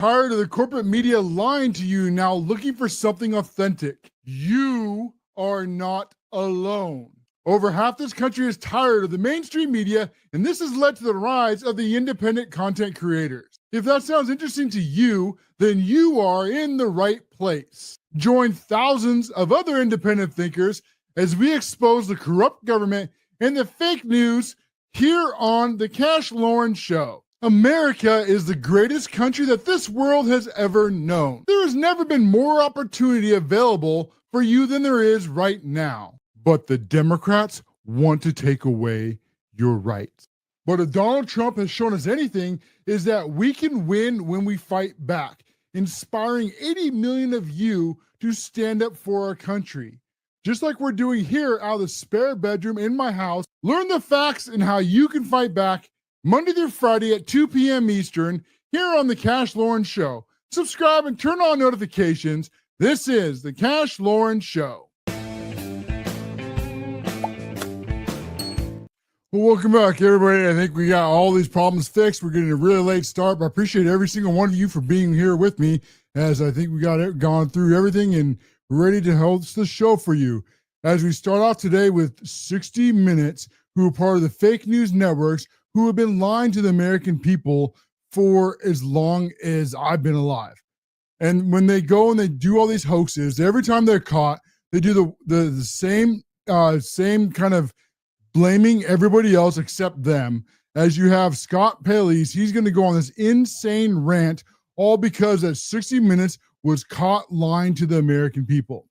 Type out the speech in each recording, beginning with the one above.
Tired of the corporate media lying to you, now looking for something authentic? You are not alone. Over half this country is tired of the mainstream media, and this has led to the rise of the independent content creators. If that sounds interesting to you, then you are in the right place. Join thousands of other independent thinkers as we expose the corrupt government and the fake news here on The Cash Loren Show. America is the greatest country that this world has ever known. There has never been more opportunity available for you than there is right now. But the Democrats want to take away your rights. But if Donald Trump has shown us anything, is that we can win when we fight back, inspiring 80 million of you to stand up for our country. Just like we're doing here out of the spare bedroom in my house. Learn the facts and how you can fight back Monday through Friday at 2 p.m. Eastern here on The Cash Loren Show. Subscribe and turn on notifications. This is The Cash Loren Show. Well, welcome back, everybody. I think we got all these problems fixed. We're getting a really late start, but I appreciate every single one of you for being here with me, as I think we got it gone through everything and ready to host the show for you. As we start off today with 60 Minutes, who are part of the fake news networks who have been lying to the American people for as long as I've been alive. And when they go and they do all these hoaxes, every time they're caught, they do the same kind of blaming everybody else except them. As you have Scott Pelley, he's going to go on this insane rant, all because that 60 Minutes was caught lying to the American people.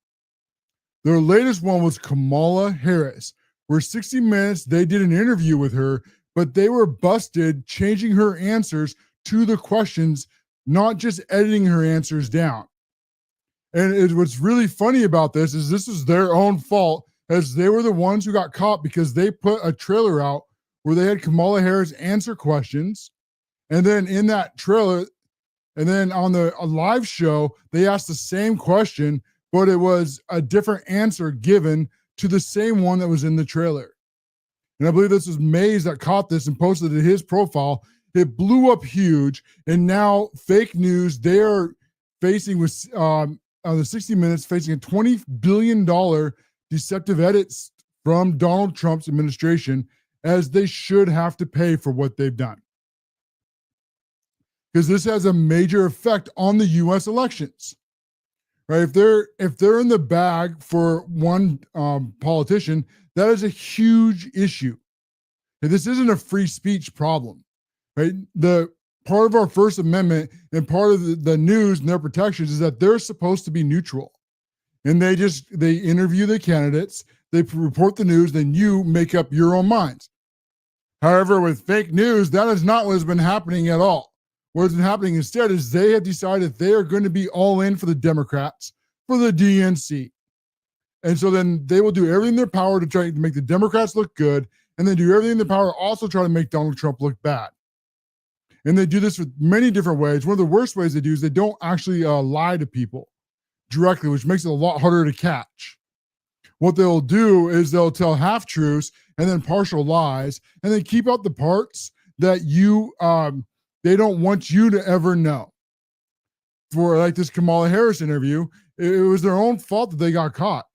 Their latest one was Kamala Harris, where 60 Minutes, they did an interview with her, but they were busted changing her answers to the questions, not just editing her answers down. And what's really funny about this is their own fault, as they were the ones who got caught because they put a trailer out where they had Kamala Harris answer questions. And then in that trailer, and then on a live show, they asked the same question, but it was a different answer given to the same one that was in the trailer. And I believe this was Mays that caught this and posted it to his profile. It blew up huge. And now fake news, they are facing with on the 60 Minutes, facing a $20 billion deceptive edits from Donald Trump's administration, as they should have to pay for what they've done. Because this has a major effect on the U.S. elections. Right? If they're in the bag for one politician, that is a huge issue. And this isn't a free speech problem, right? The part of our First Amendment and part of the news and their protections is that they're supposed to be neutral. And they interview the candidates, they report the news, then you make up your own minds. However, with fake news, that is not what has been happening at all. What has been happening instead is they have decided they are going to be all in for the Democrats, for the DNC. And so then they will do everything in their power to try to make the Democrats look good, and then do everything in their power to also try to make Donald Trump look bad. And they do this with many different ways. One of the worst ways they do is they don't actually lie to people directly, which makes it a lot harder to catch. What they'll do is they'll tell half-truths and then partial lies, and then keep out the parts that they don't want you to ever know. For like this Kamala Harris interview, it was their own fault that they got caught.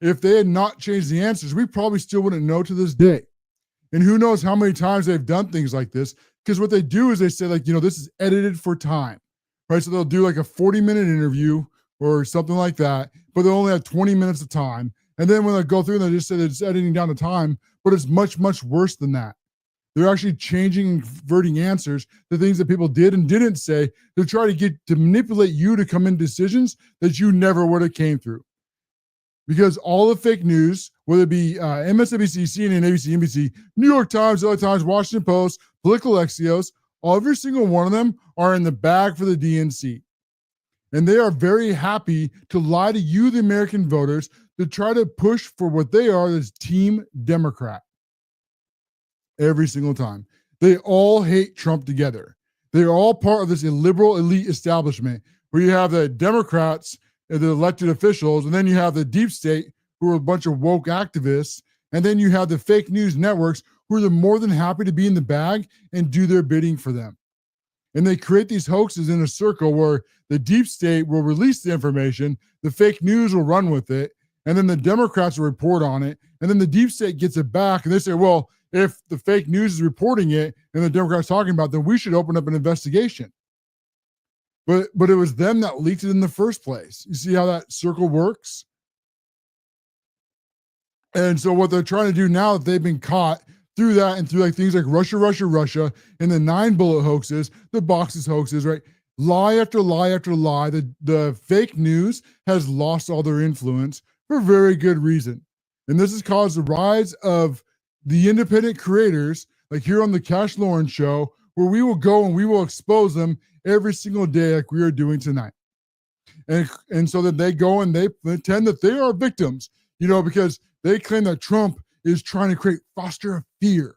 If they had not changed the answers, we probably still wouldn't know to this day. And who knows how many times they've done things like this, because what they do is they say, like, this is edited for time, right? So they'll do like a 40-minute interview or something like that, but they'll only have 20 minutes of time. And then when they go through, they just say that it's editing down the time, but it's much, much worse than that. They're actually changing and converting answers to things that people did and didn't say to try to manipulate you to come in decisions that you never would have came through. Because all the fake news, whether it be MSNBC, CNN, ABC, NBC, New York Times, LA Times, Washington Post, political Axios, every single one of them are in the bag for the DNC. And they are very happy to lie to you, the American voters, to try to push for what they are as Team Democrat. Every single time. They all hate Trump together. They're all part of this illiberal elite establishment where you have the Democrats and the elected officials, and then you have the deep state who are a bunch of woke activists, and then you have the fake news networks who are more than happy to be in the bag and do their bidding for them. And they create these hoaxes in a circle where the deep state will release the information, the fake news will run with it, and then the Democrats will report on it, and then the deep state gets it back, and they say, well, if the fake news is reporting it and the Democrats talking about it, then we should open up an investigation. But it was them that leaked it in the first place. You see how that circle works? And so what they're trying to do now that they've been caught through that and through like things like Russia, and the 9-bullet hoaxes, the boxes hoaxes, right? Lie after lie after lie. The fake news has lost all their influence for very good reason. And this has caused the rise of the independent creators, like here on the Cash Loren show, where we will go and we will expose them every single day like we are doing tonight. And so that they go and they pretend that they are victims, because they claim that Trump is trying to foster a fear,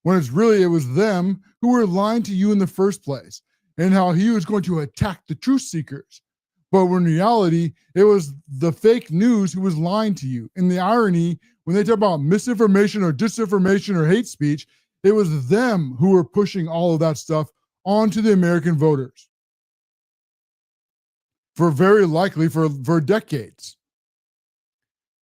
when it was them who were lying to you in the first place, and how he was going to attack the truth seekers. But in reality, it was the fake news who was lying to you. And the irony, when they talk about misinformation or disinformation or hate speech, it was them who were pushing all of that stuff onto the American voters for very likely for decades.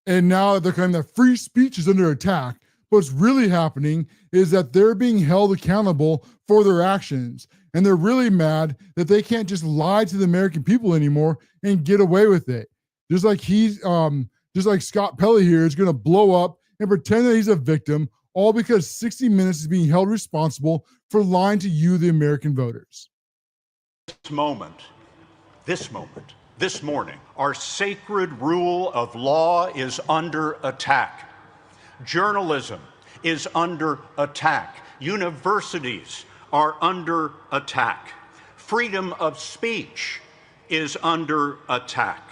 And now they're claiming that free speech is under attack. What's really happening is that they're being held accountable for their actions. And they're really mad that they can't just lie to the American people anymore and get away with it. Just like Scott Pelley here is going to blow up and pretend that he's a victim, all because 60 Minutes is being held responsible for lying to you, the American voters. This morning, our sacred rule of law is under attack. Journalism is under attack. Universities are under attack. Freedom of speech is under attack.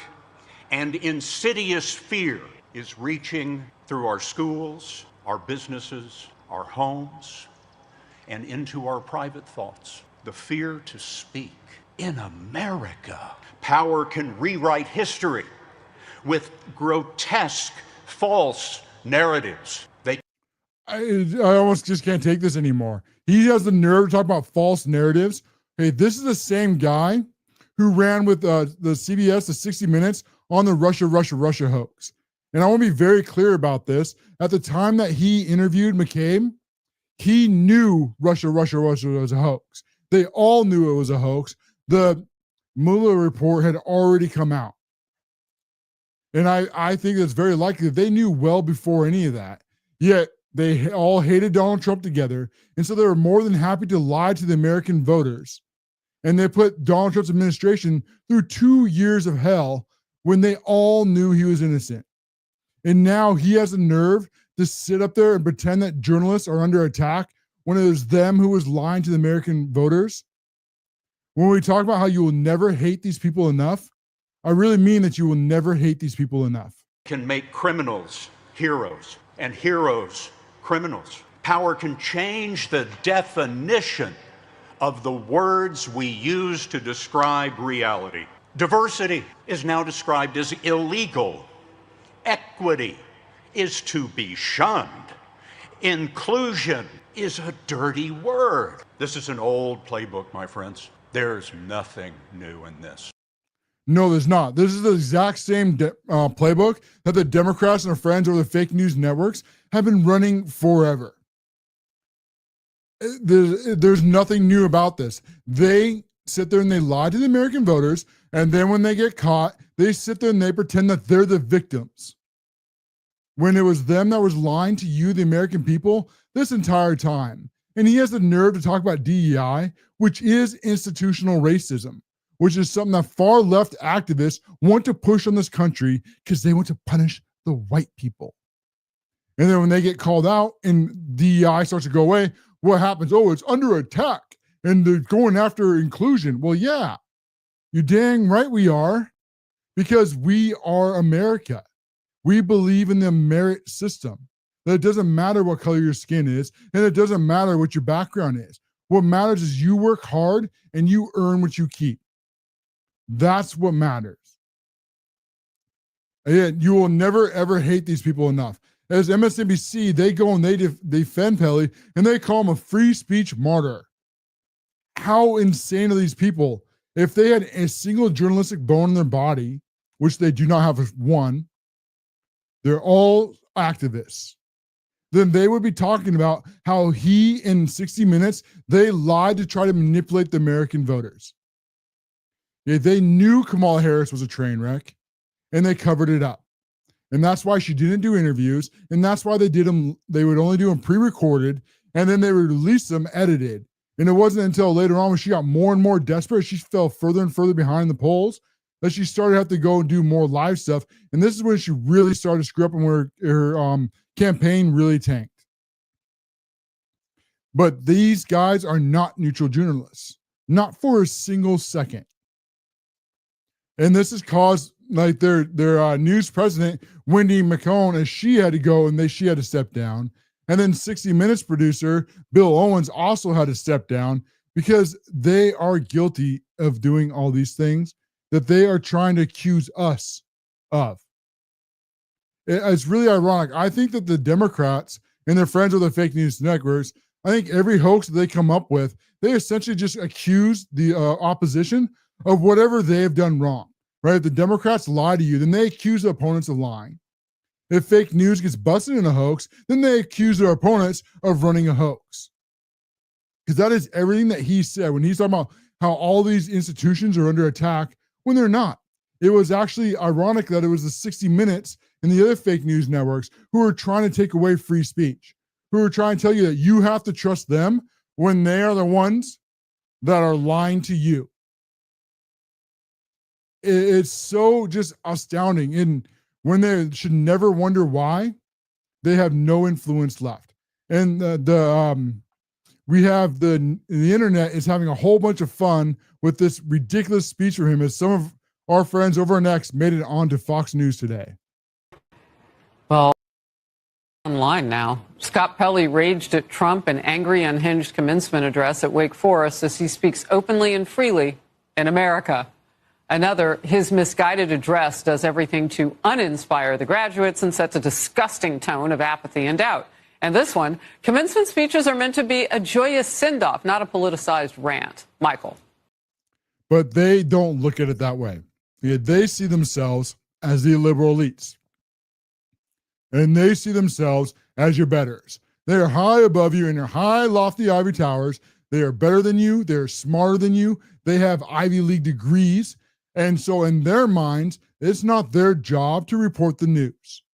And insidious fear is reaching through our schools, our businesses, our homes, and into our private thoughts. The fear to speak. In America, power can rewrite history with grotesque, false narratives. I almost just can't take this anymore. He has the nerve to talk about false narratives. Hey, this is the same guy who ran with the CBS, the 60 Minutes, on the Russia hoax. And I want to be very clear about this. At the time that he interviewed McCabe, he knew Russia was a hoax. They all knew it was a hoax. The Mueller report had already come out. And I think it's very likely that they knew well before any of that. Yet they all hated Donald Trump together. And so they were more than happy to lie to the American voters. And they put Donald Trump's administration through 2 years of hell when they all knew he was innocent. And now he has the nerve to sit up there and pretend that journalists are under attack when it was them who was lying to the American voters. When we talk about how you will never hate these people enough, I really mean that you will never hate these people enough. Can make criminals heroes and heroes criminals. Power can change the definition of the words we use to describe reality. Diversity is now described as illegal. Equity is to be shunned. Inclusion is a dirty word. This is an old playbook, my friends. There's nothing new in this. No, there's not. This is the exact same playbook that the Democrats and their friends over the fake news networks have been running forever. There's nothing new about this. They sit there and they lie to the American voters, and then when they get caught, they sit there and they pretend that they're the victims. When it was them that was lying to you, the American people, this entire time. And he has the nerve to talk about DEI, which is institutional racism, which is something that far left activists want to push on this country because they want to punish the white people. And then when they get called out and DEI starts to go away, what happens? Oh, it's under attack and they're going after inclusion. Well, yeah, you're dang right we are, because we are America. We believe in the merit system. That it doesn't matter what color your skin is, and it doesn't matter what your background is. What matters is you work hard and you earn what you keep. That's what matters. And you will never, ever hate these people enough. As MSNBC, they go and they defend Pelley, and they call him a free speech martyr. how insane are these people? If they had a single journalistic bone in their body, which they do not have one, they're all activists, then they would be talking about how he, in 60 Minutes, they lied to try to manipulate the American voters. Yeah, they knew Kamala Harris was a train wreck, and they covered it up. And that's why she didn't do interviews, and that's why they would only do them pre-recorded, and then they would release them edited. And it wasn't until later on, when she got more and more desperate, she fell further and further behind the polls, that she started to have to go and do more live stuff. And this is when she really started to screw up, and where her campaign really tanked. But these guys are not neutral journalists, not for a single second. And this has caused, like, their news president, Wendy McCone, as she had to go and she had to step down. And then 60 Minutes producer Bill Owens also had to step down, because they are guilty of doing all these things that they are trying to accuse us of. It's really ironic. I think that the Democrats and their friends with the fake news networks, I think every hoax that they come up with, they essentially just accuse the opposition of whatever they have done wrong, right? If the Democrats lie to you, then they accuse the opponents of lying. If fake news gets busted in a hoax, then they accuse their opponents of running a hoax. Because that is everything that he said when he's talking about how all these institutions are under attack, when they're not. It was actually ironic that it was the 60 Minutes and the other fake news networks who are trying to take away free speech, who are trying to tell you that you have to trust them when they are the ones that are lying to you. It's so just astounding. And when they should never wonder why, they have no influence left. And we have the internet is having a whole bunch of fun with this ridiculous speech from him, as some of our friends over on X made it onto Fox News today. Well, online now. Scott Pelley raged at Trump in angry, unhinged commencement address at Wake Forest as he speaks openly and freely in America. Another, his misguided address does everything to uninspire the graduates and sets a disgusting tone of apathy and doubt. And this one, commencement speeches are meant to be a joyous send-off, not a politicized rant. Michael. But they don't look at it that way. They see themselves as the liberal elites. And they see themselves as your betters. They are high above you in their high, lofty ivory towers. They are better than you. They're smarter than you. They have Ivy League degrees. And so in their minds, it's not their job to report the news,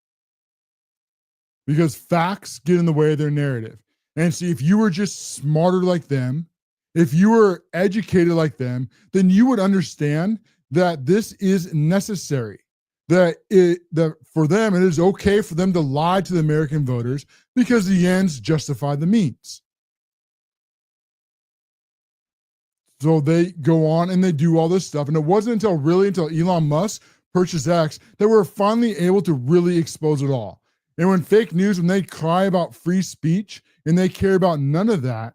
because facts get in the way of their narrative. And see, if you were just smarter like them, if you were educated like them, then you would understand that this is necessary, that for them, it is okay for them to lie to the American voters, because the ends justify the means. So they go on and they do all this stuff. And it wasn't until Elon Musk purchased X that we're finally able to really expose it all. And when fake news, when they cry about free speech and they care about none of that,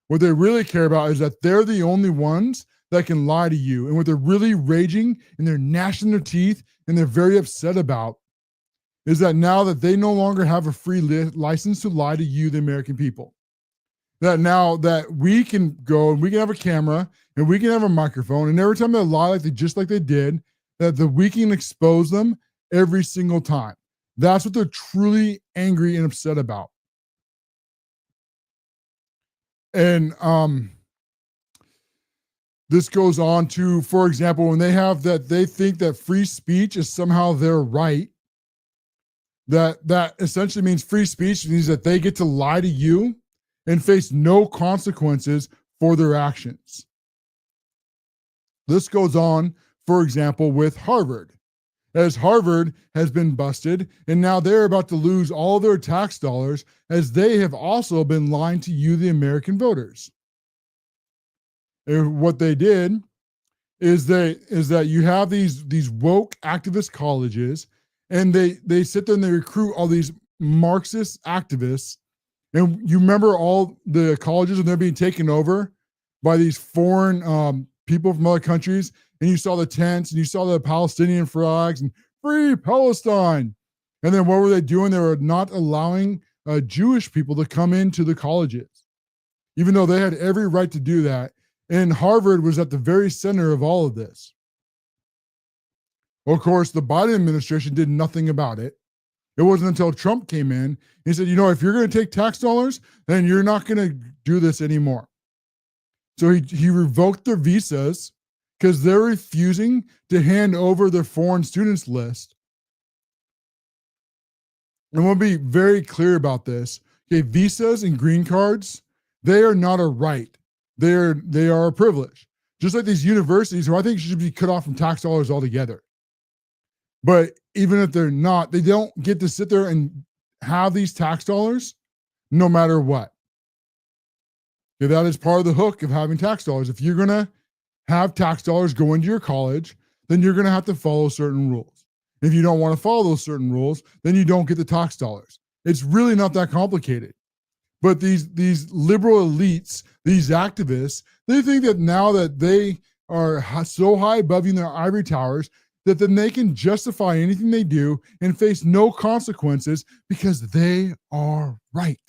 what they really care about is that they're the only ones that can lie to you. And what they're really raging and they're gnashing their teeth and they're very upset about is that now that they no longer have a free license to lie to you, the American people. That now that we can go and we can have a camera and we can have a microphone, and every time they lie like they did, that we can expose them every single time. That's what they're truly angry and upset about. And this goes on to, for example, when they think that free speech is somehow their right, that essentially means free speech means that they get to lie to you and face no consequences for their actions. This goes on, for example, with Harvard. As Harvard has been busted, and now they're about to lose all their tax dollars, as they have also been lying to you, the American voters. And what they did is that you have these woke activist colleges, and they sit there and they recruit all these Marxist activists. And you remember all the colleges when they're being taken over by these foreign people from other countries, and you saw the tents and you saw the Palestinian flags and free Palestine. And then what were they doing? They were not allowing Jewish people to come into the colleges. even though they had every right to do that. And Harvard was at the very center of all of this. Well, of course, the Biden administration did nothing about it. It wasn't until Trump came in, he said, if you're going to take tax dollars, then you're not going to do this anymore. So he revoked their visas because they're refusing to hand over their foreign students list. And we'll be very clear about this. Okay, visas and green cards, they are not a right. They are a privilege. Just like these universities, who I think should be cut off from tax dollars altogether. But even if they're not, they don't get to sit there and have these tax dollars no matter what. Okay, that is part of the hook of having tax dollars. If you're going to have tax dollars go into your college, then you're going to have to follow certain rules. If you don't want to follow those certain rules, then you don't get the tax dollars. It's really not that complicated. But these liberal elites, these activists, they think that now that they are so high above you in their ivory towers, that then they can justify anything they do and face no consequences because they are right.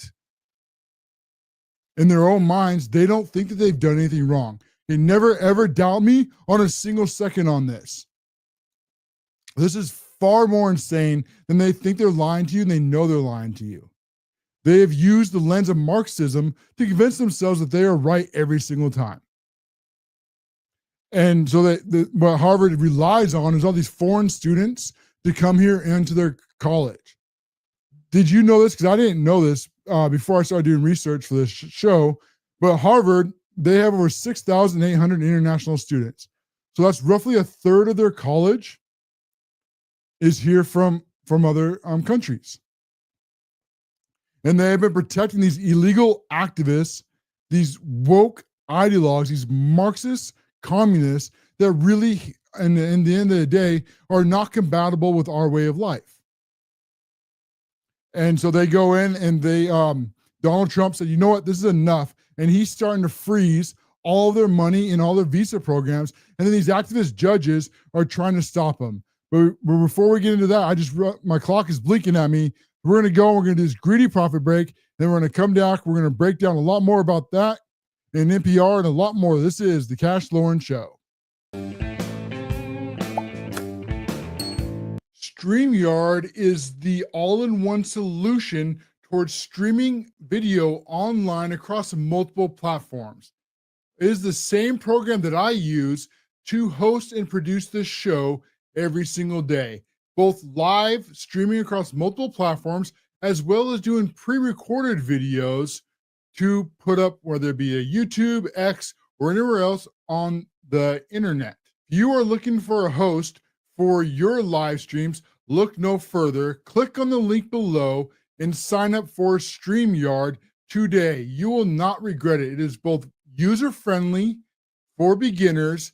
In their own minds, they don't think that they've done anything wrong. They never ever doubt me on a single second on this. This is far more insane than they think they're lying to you and they know they're lying to you. They have used the lens of Marxism to convince themselves that they are right every single time. And so what Harvard relies on is all these foreign students to come here into their college. Did you know this? Because I didn't know this before I started doing research for this show. But Harvard, they have over 6,800 international students. So that's roughly a third of their college is here from other countries. And they have been protecting these illegal activists, these woke ideologues, these Marxist communists that really, in the end of the day, are not compatible with our way of life. And so they go in and Donald Trump said, you know what, this is enough. And he's starting to freeze all their money and all their visa programs. And then these activist judges are trying to stop them. But before we get into that, my clock is blinking at me. We're going to go, we're going to do this greedy profit break. Then we're going to come back. We're going to break down a lot more about that and NPR and a lot more. This is the Cash Loren Show. StreamYard is the all-in-one solution towards streaming video online across multiple platforms. It is the same program that I use to host and produce this show every single day, both live streaming across multiple platforms, as well as doing pre-recorded videos to put up, whether it be a YouTube, X, or anywhere else on the internet. If you are looking for a host for your live streams, look no further. Click on the link below and sign up for StreamYard today. You will not regret it. It is both user-friendly for beginners,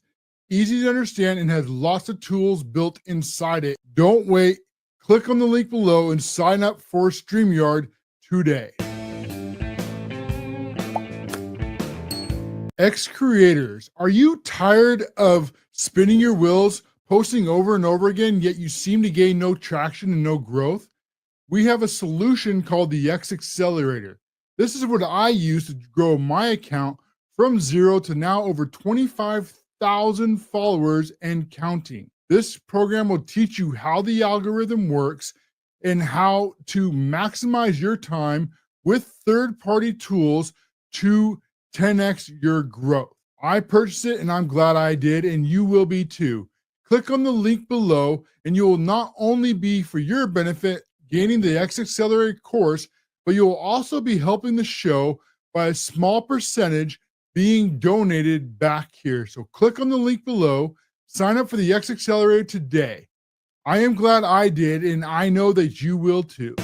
easy to understand, and has lots of tools built inside it. Don't wait. Click on the link below and sign up for StreamYard today. Creators, are you tired of spinning your wheels, posting over and over again, yet you seem to gain no traction and no growth? We have a solution called the Accelerator. This is what I use to grow my account from 0 to now over 25,000 followers and counting. This program will teach you how the algorithm works and how to maximize your time with third-party tools to 10x your growth. I purchased it and I'm glad I did, and you will be too. Click on the link below and you will not only be for your benefit gaining the Accelerator course, but you will also be helping the show by a small percentage being donated back here. So click on the link below, sign up for the Accelerator today. I am glad I did, and I know that you will too.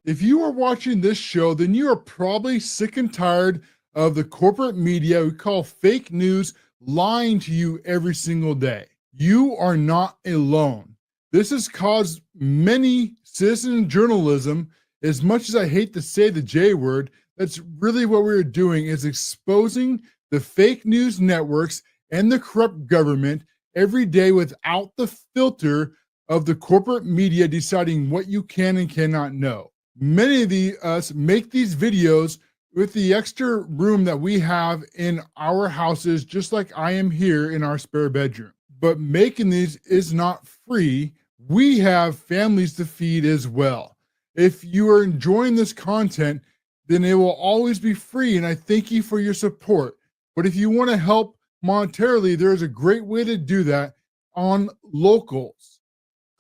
If you are watching this show, then you are probably sick and tired of the corporate media we call fake news lying to you every single day. You are not alone. This has caused many citizen journalism, as much as I hate to say the J word, that's really what we're doing, is exposing the fake news networks and the corrupt government every day without the filter of the corporate media deciding what you can and cannot know. Many of us make these videos with the extra room that we have in our houses, just like I am here in our spare bedroom. But making these is not free. We have families to feed as well. If you are enjoying this content, then it will always be free, and I thank you for your support. But if you want to help monetarily, there is a great way to do that on Locals.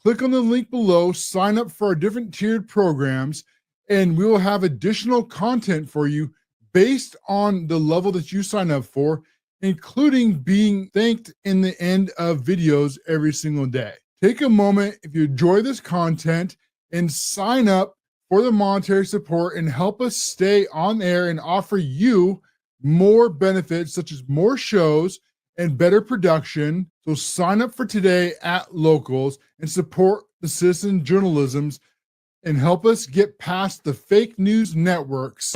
Click on the link below, sign up for our different tiered programs, and we will have additional content for you based on the level that you sign up for, including being thanked in the end of videos every single day. Take a moment, if you enjoy this content, and sign up for the monetary support and help us stay on air and offer you more benefits, such as more shows and better production. So sign up for today at Locals and support the citizen journalisms and help us get past the fake news networks.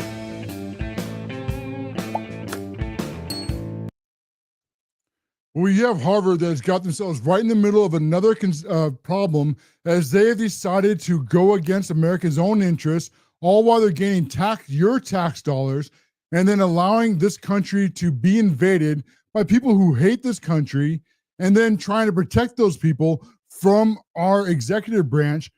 We have Harvard that has got themselves right in the middle of another problem, as they have decided to go against America's own interests, all while they're gaining your tax dollars, and then allowing this country to be invaded by people who hate this country, and then trying to protect those people from our executive branch,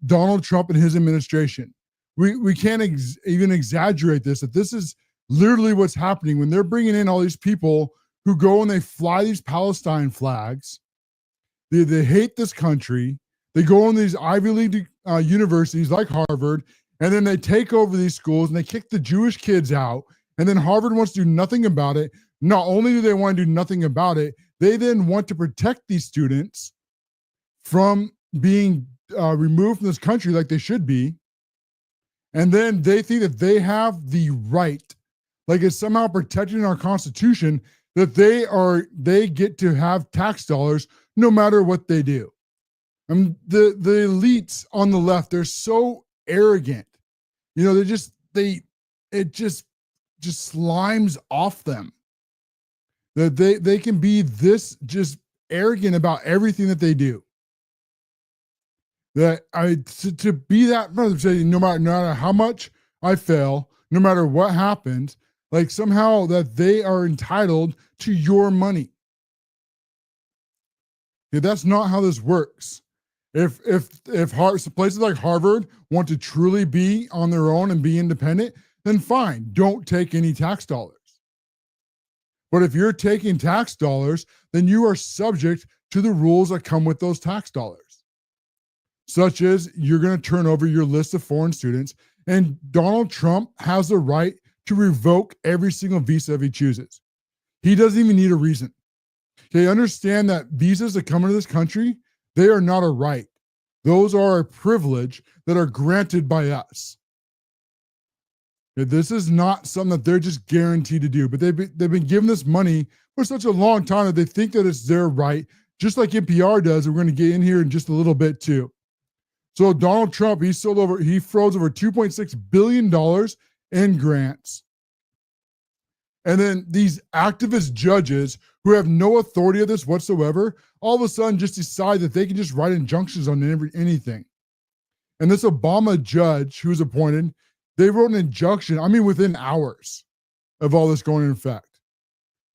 Donald Trump and his administration. We can't even exaggerate this, that this is literally what's happening when they're bringing in all these people who go and they fly these Palestine flags. They hate this country. They go in these Ivy League universities like Harvard, and then they take over these schools and they kick the Jewish kids out. And then Harvard wants to do nothing about it. Not only do they want to do nothing about it, they then want to protect these students from being removed from this country like they should be. And then they think that they have the right, like it's somehow protected in our Constitution, that they get to have tax dollars no matter what they do. The elites on the left, they're so arrogant. You know, it just slimes off them. That they can be this just arrogant about everything that they do. That to be that, no matter how much I fail, no matter what happens, like somehow that they are entitled to your money. Yeah, that's not how this works. If places like Harvard want to truly be on their own and be independent, then fine, don't take any tax dollars. But if you're taking tax dollars, then you are subject to the rules that come with those tax dollars, such as you're going to turn over your list of foreign students, and Donald Trump has the right to revoke every single visa if he chooses. He doesn't even need a reason. Okay, understand that visas that come into this country, they are not a right. Those are a privilege that are granted by us. Okay, this is not something that they're just guaranteed to do, but they've been given this money for such a long time that they think that it's their right, just like NPR does. We're going to get in here in just a little bit too. So Donald Trump, he froze over $2.6 billion in grants. And then these activist judges who have no authority of this whatsoever, all of a sudden just decide that they can just write injunctions on anything. And this Obama judge who was appointed, they wrote an injunction, within hours of all this going into effect.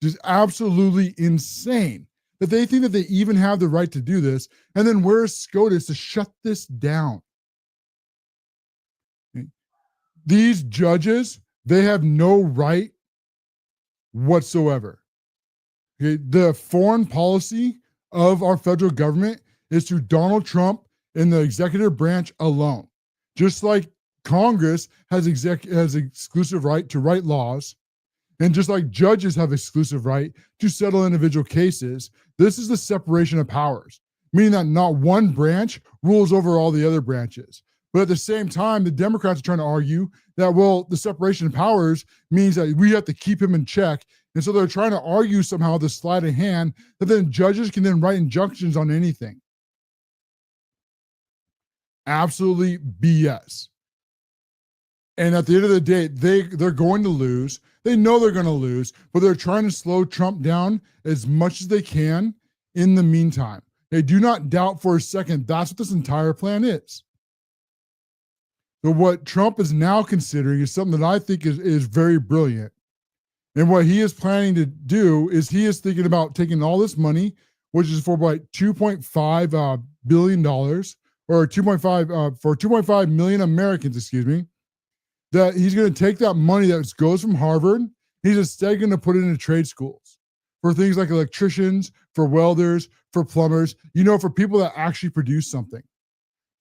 Just absolutely insane that they think that they even have the right to do this. And then where's SCOTUS to shut this down? These judges, they have no right whatsoever. Okay, the foreign policy of our federal government is through Donald Trump and the executive branch alone. Just like Congress has exclusive right to write laws, and just like judges have exclusive right to settle individual cases, this is the separation of powers, meaning that not one branch rules over all the other branches. But at the same time, the Democrats are trying to argue that, well, the separation of powers means that we have to keep him in check. And so they're trying to argue somehow the sleight of hand that then judges can then write injunctions on anything. Absolutely BS. And at the end of the day, they're going to lose. They know they're going to lose, but they're trying to slow Trump down as much as they can in the meantime. They do not doubt for a second that's what this entire plan is. So what Trump is now considering is something that I think is very brilliant. And what he is planning to do is he is thinking about taking all this money, which is for like $2.5 billion, or 2.5 for 2.5 million Americans, excuse me, that he's going to take that money that goes from Harvard. He's instead going to put it into trade schools for things like electricians, for welders, for plumbers, for people that actually produce something.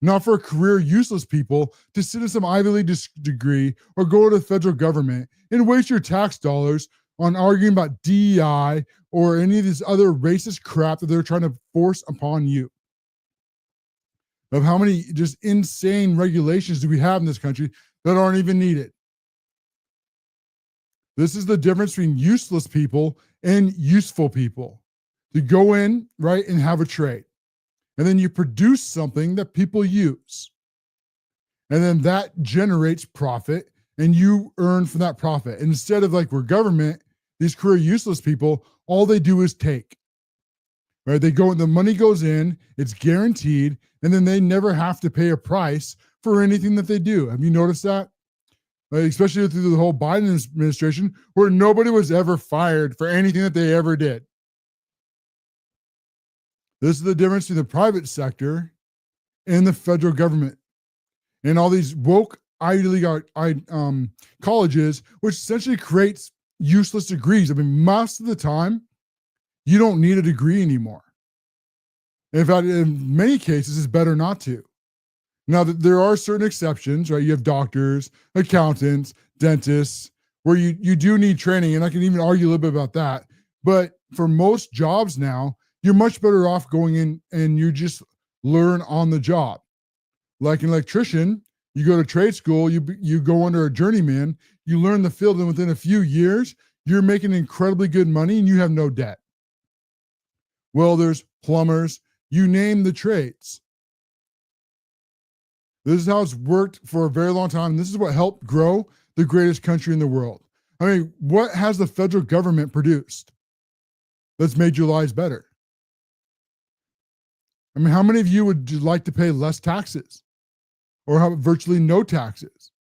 Not for career useless people to sit in some Ivy League degree or go to the federal government and waste your tax dollars on arguing about DEI or any of this other racist crap that they're trying to force upon you. Of how many just insane regulations do we have in this country that aren't even needed? This is the difference between useless people and useful people. To go in, right, and have a trade. And then you produce something that people use. And then that generates profit and you earn from that profit. And instead of like we're government, these career useless people, all they do is take. Right? They go, the money goes in, it's guaranteed, and then they never have to pay a price for anything that they do. Have you noticed that? Especially through the whole Biden administration, where nobody was ever fired for anything that they ever did. This is the difference between the private sector and the federal government. And all these woke Ivy League colleges, which essentially creates useless degrees. I mean, most of the time, you don't need a degree anymore. In fact, in many cases, it's better not to. Now, there are certain exceptions, right? You have doctors, accountants, dentists, where you do need training, and I can even argue a little bit about that. But for most jobs now, you're much better off going in and you just learn on the job. Like an electrician, you go to trade school, you go under a journeyman, you learn the field, and within a few years, you're making incredibly good money and you have no debt. Welders, plumbers, you name the trades. This is how it's worked for a very long time. This is what helped grow the greatest country in the world. I mean, what has the federal government produced that's made your lives better? I mean, how many of you would like to pay less taxes or have virtually no taxes?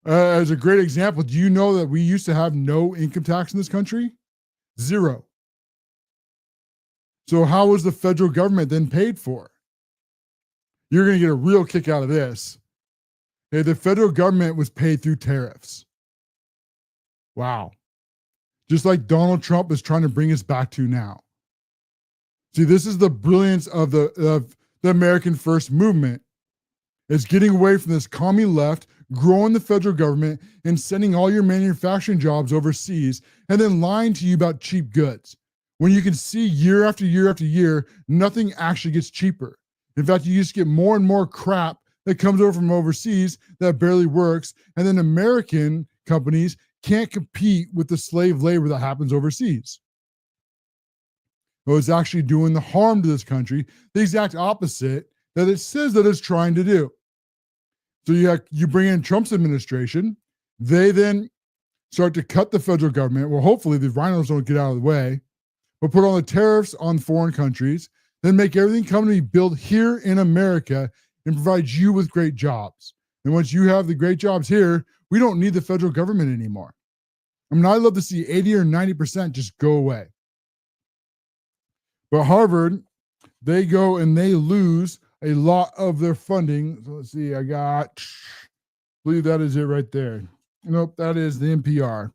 As a great example, do you know that we used to have no income tax in this country? Zero. So how was the federal government then paid for? You're going to get a real kick out of this. Okay, the federal government was paid through tariffs. Wow. Just like Donald Trump is trying to bring us back to now. See, this is the brilliance of the American First movement. It's getting away from this commie left, growing the federal government, and sending all your manufacturing jobs overseas, and then lying to you about cheap goods. When you can see year after year after year, nothing actually gets cheaper. In fact, you just get more and more crap that comes over from overseas that barely works, and then American companies can't compete with the slave labor that happens overseas. So it's actually doing the harm to this country, the exact opposite that it says that it's trying to do. So you bring in Trump's administration, they then start to cut the federal government. Well, hopefully the rhinos don't get out of the way, but put all the tariffs on foreign countries, then make everything come to be built here in America and provide you with great jobs. And once you have the great jobs here, we don't need the federal government anymore. I mean, I'd love to see 80 or 90% just go away. But Harvard, they go and they lose a lot of their funding. So let's see, I believe that is it right there. Nope, that is the NPR.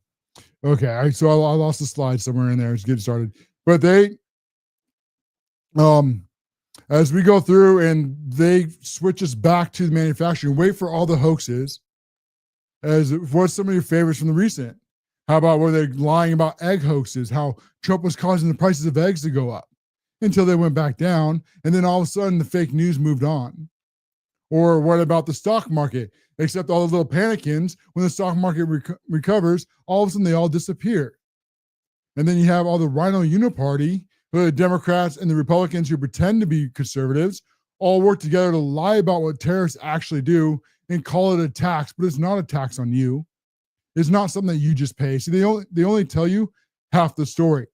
Okay, so I lost the slide somewhere in there. Let's get started. But they, as we go through and they switch us back to the manufacturing, wait for all the hoaxes. What's some of your favorites from the recent? How about where they're lying about egg hoaxes, how Trump was causing the prices of eggs to go up until they went back down, and then all of a sudden the fake news moved on. Or what about the stock market? Except all the little panicins, when the stock market recovers, all of a sudden they all disappear. And then you have all the Rhino Uniparty, the Democrats and the Republicans who pretend to be conservatives, all work together to lie about what tariffs actually do and call it a tax, but it's not a tax on you. It's not something that you just pay. See, they only tell you half the story.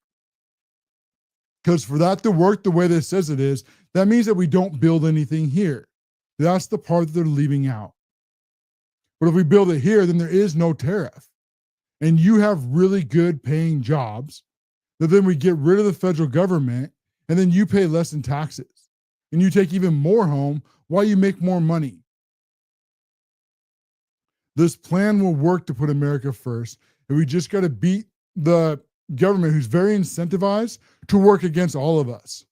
Because for that to work the way that it says it is, that means that we don't build anything here. That's the part that they're leaving out. But if we build it here, then there is no tariff. And you have really good paying jobs. Then we get rid of the federal government, and then you pay less in taxes. And you take even more home while you make more money. This plan will work to put America first. And we just got to beat the government, who's very incentivized to work against all of us.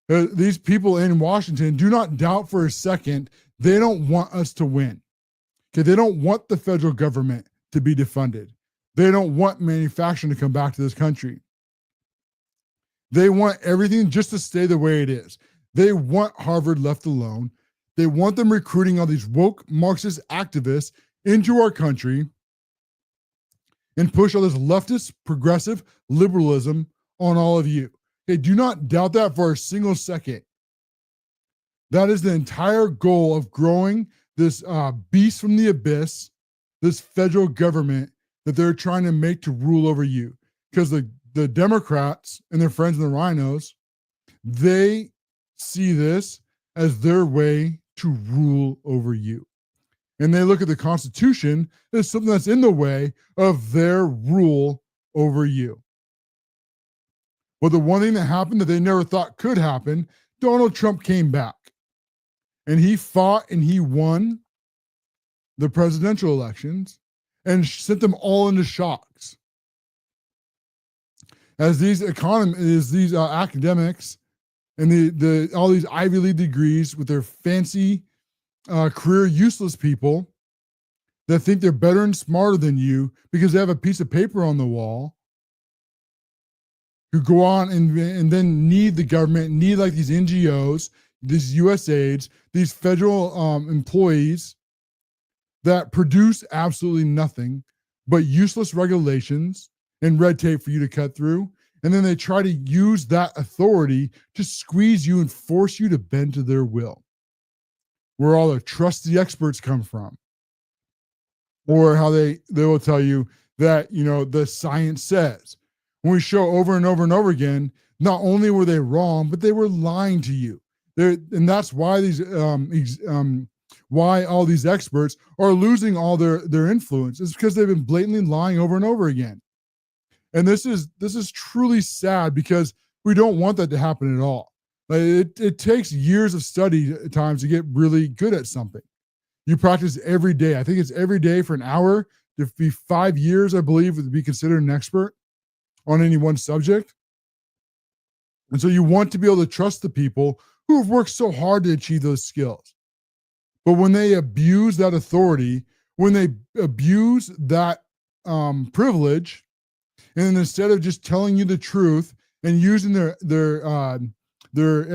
These people in Washington, do not doubt for a second, they don't want us to win. Okay, they don't want the federal government to be defunded. They don't want manufacturing to come back to this country. They want everything just to stay the way it is. They want Harvard left alone. They want them recruiting all these woke Marxist activists into our country and push all this leftist, progressive liberalism on all of you. Okay, do not doubt that for a single second. That is the entire goal of growing this beast from the abyss, this federal government that they're trying to make to rule over you. Because the Democrats and their friends in the rhinos, they see this as their way to rule over you. And they look at the Constitution as something that's in the way of their rule over you. But the one thing that happened that they never thought could happen, Donald Trump came back. And he fought and he won the presidential elections and sent them all into shocks. As these academics and all these Ivy League degrees with their fancy career useless people that think they're better and smarter than you because they have a piece of paper on the wall, who go on and then need the government, need like these NGOs, these USAIDs, these federal employees that produce absolutely nothing but useless regulations and red tape for you to cut through. And then they try to use that authority to squeeze you and force you to bend to their will. Where all the trusty experts come from. Or how they will tell you that, the science says. When we show over and over and over again, not only were they wrong, but they were lying to you. And that's why why all these experts are losing all their influence. It's because they've been blatantly lying over and over again. And this is truly sad because we don't want that to happen at all. Like it takes years of study at times to get really good at something. You practice every day. I think it's every day for an hour. To be 5 years, I believe, to be considered an expert on any one subject. And so you want to be able to trust the people who have worked so hard to achieve those skills. But when they abuse that authority, when they abuse that privilege, and instead of just telling you the truth and using their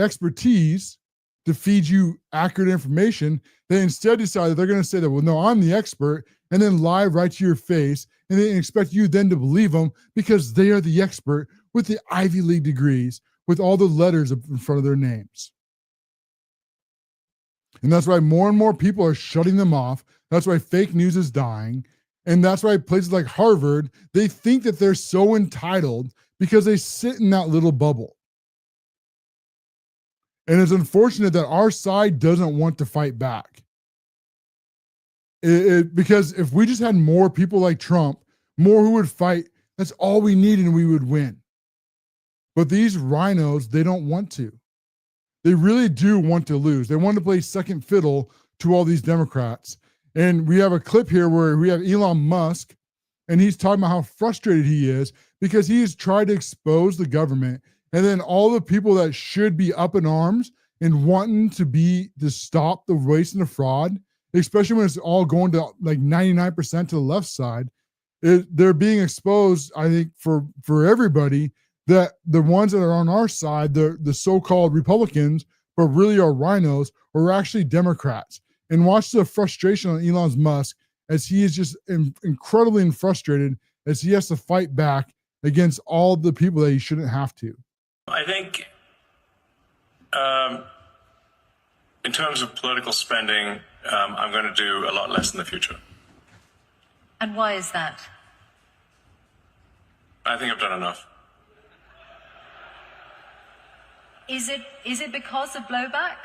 expertise to feed you accurate information, they instead decide that they're going to say that, well, no, I'm the expert, and then lie right to your face, and they expect you then to believe them because they are the expert with the Ivy League degrees, with all the letters in front of their names. And that's why more and more people are shutting them off. That's why fake news is dying. And that's why places like Harvard, they think that they're so entitled because they sit in that little bubble. And it's unfortunate that our side doesn't want to fight back. Because if we just had more people like Trump, more who would fight, that's all we need and we would win. But these rhinos, they don't want to. They really do want to lose. They want to play second fiddle to all these Democrats. And we have a clip here where we have Elon Musk, and he's talking about how frustrated he is because he has tried to expose the government. And then all the people that should be up in arms and wanting to stop the waste and the fraud, especially when it's all going to like 99% to the left side, they're being exposed, I think, for everybody, that the ones that are on our side, the so-called Republicans, but really are rhinos, are actually Democrats. And watch the frustration on Elon Musk as he is just incredibly frustrated as he has to fight back against all the people that he shouldn't have to. I think in terms of political spending, I'm going to do a lot less in the future. And why is that? I think I've done enough. Is it because of blowback?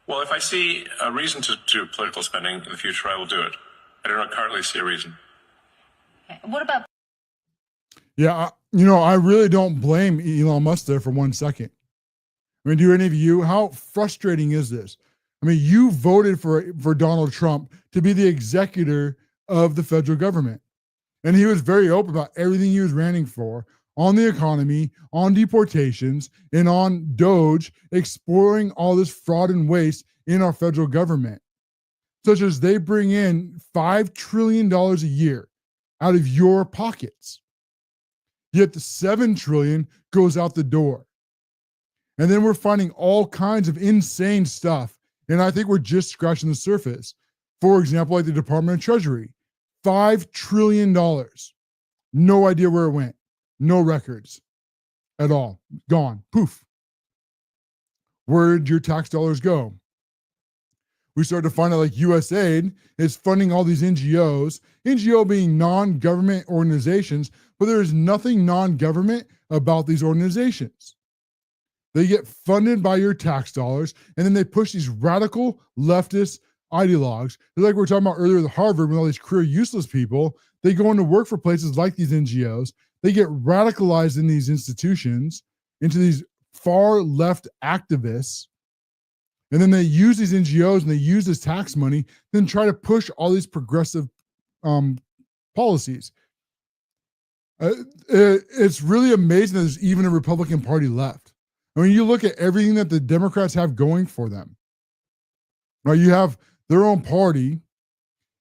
Well, if I see a reason to do political spending in the future, I will do it. I do not currently see a reason. Okay. What about Yeah, I really don't blame Elon Musk there for 1 second. I mean, do any of you, how frustrating is this? I mean, you voted for Donald Trump to be the executor of the federal government. And he was very open about everything he was ranting for on the economy, on deportations, and on Doge, exploring all this fraud and waste in our federal government, such as they bring in $5 trillion a year out of your pockets. Yet the $7 trillion goes out the door. And then we're finding all kinds of insane stuff. And I think we're just scratching the surface. For example, like the Department of Treasury, $5 trillion. No idea where it went. No records at all. Gone. Poof. Where'd your tax dollars go? We started to find out like USAID is funding all these NGOs, NGO being non-government organizations, but there is nothing non-government about these organizations. They get funded by your tax dollars, and then they push these radical leftist ideologues. Like we were talking about earlier at Harvard, with all these career useless people, they go into work for places like these NGOs. They get radicalized in these institutions into these far left activists. And then they use these NGOs and they use this tax money, then try to push all these progressive policies. It's really amazing that there's even a Republican Party left. I mean, you look at everything that the Democrats have going for them. Right? You have their own party,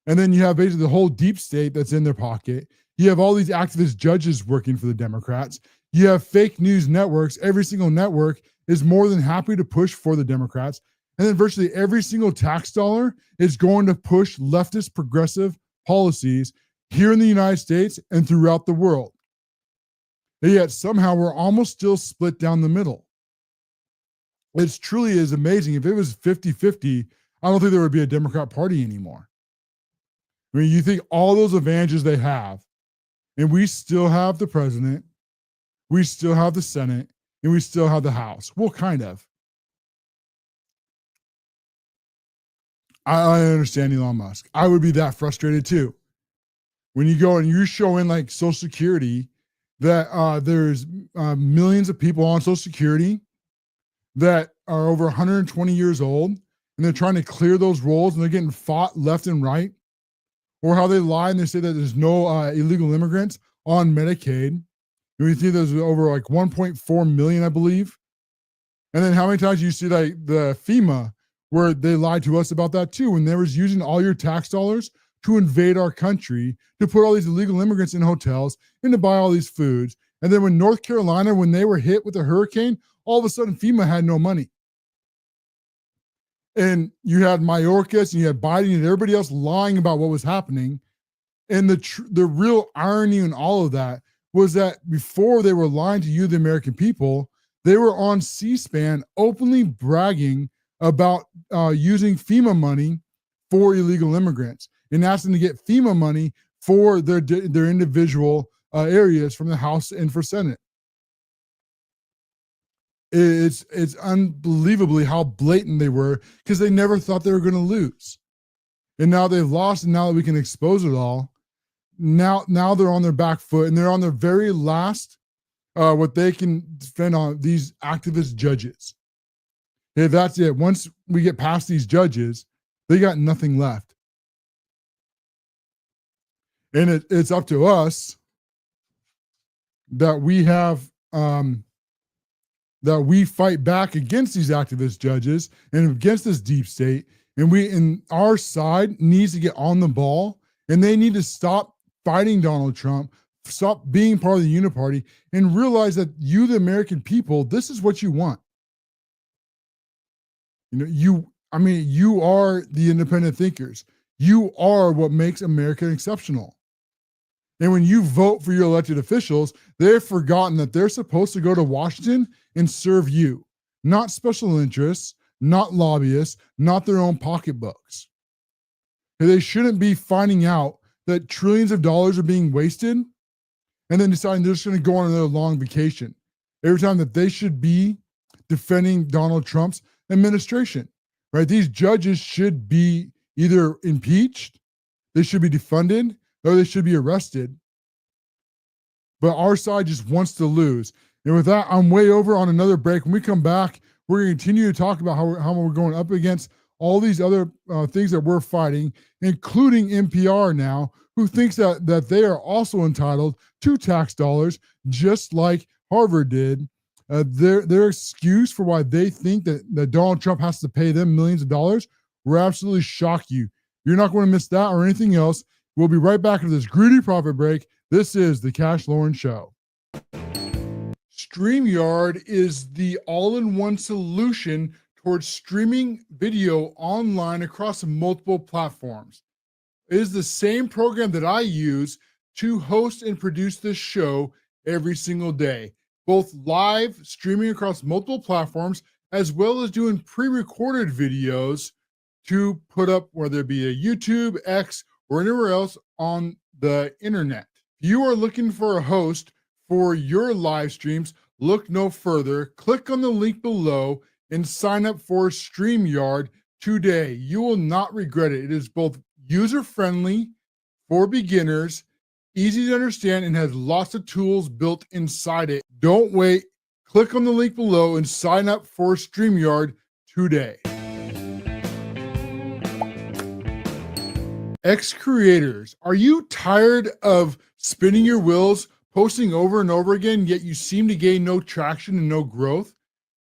and then you have basically the whole deep state that's in their pocket. You have all these activist judges working for the Democrats. You have fake news networks. Every single network is more than happy to push for the Democrats. And then virtually every single tax dollar is going to push leftist progressive policies here in the United States and throughout the world. And yet somehow we're almost still split down the middle. It truly is amazing. If it was 50-50, I don't think there would be a Democrat Party anymore. I mean, you think all those advantages they have, and we still have the president, we still have the Senate, and we still have the House. Well, kind of. I understand Elon Musk. I would be that frustrated too. When you go and you show in like Social Security, that there's millions of people on Social Security that are over 120 years old, and they're trying to clear those rolls, and they're getting fought left and right. Or how they lie and they say that there's no illegal immigrants on Medicaid. And we see there's over like 1.4 million, I believe. And then how many times you see like the FEMA where they lied to us about that too, when they was using all your tax dollars to invade our country, to put all these illegal immigrants in hotels and to buy all these foods. And then when North Carolina, when they were hit with a hurricane, all of a sudden FEMA had no money. And you had Mayorkas and you had Biden and everybody else lying about what was happening. And the real irony in all of that was that before they were lying to you, the American people, they were on C-SPAN openly bragging about using FEMA money for illegal immigrants and asking to get FEMA money for their individual areas from the House and for Senate. It's unbelievably how blatant they were, because they never thought they were going to lose. And now they've lost, and now that we can expose it all, now they're on their back foot, and they're on their very last, what they can spend on these activist judges. Yeah, that's it. Once we get past these judges, they got nothing left. And it's up to us that we have... that we fight back against these activist judges and against this deep state. And our side needs to get on the ball, and they need to stop fighting Donald Trump, stop being part of the uniparty, and realize that you, the American people, this is what you want. You are the independent thinkers. You are what makes America exceptional. And when you vote for your elected officials, they've forgotten that they're supposed to go to Washington and serve you, not special interests, not lobbyists, not their own pocketbooks. And they shouldn't be finding out that trillions of dollars are being wasted and then deciding they're just going to go on another long vacation every time that they should be defending Donald Trump's administration. right? These judges should be either impeached, they should be defunded, or they should be arrested. But our side just wants to lose. And with that, I'm way over on another break. When we come back, we're going to continue to talk about how we're going up against all these other things that we're fighting, including NPR now, who thinks that they are also entitled to tax dollars, just like Harvard did. Their excuse for why they think that Donald Trump has to pay them millions of dollars will absolutely shock you. You're not going to miss that or anything else. We'll be right back into this greedy profit break. This is the Cash Loren Show. StreamYard is the all-in-one solution towards streaming video online across multiple platforms. It is the same program that I use to host and produce this show every single day, both live streaming across multiple platforms, as well as doing pre-recorded videos to put up, whether it be a YouTube, X, or anywhere else on the internet. If you are looking for a host for your live streams, look no further. Click on the link below and sign up for StreamYard today. You will not regret it. It is both user-friendly for beginners, easy to understand, and has lots of tools built inside it. Don't wait. Click on the link below and sign up for StreamYard today. Creators, are you tired of spinning your wheels, posting over and over again, yet you seem to gain no traction and no growth?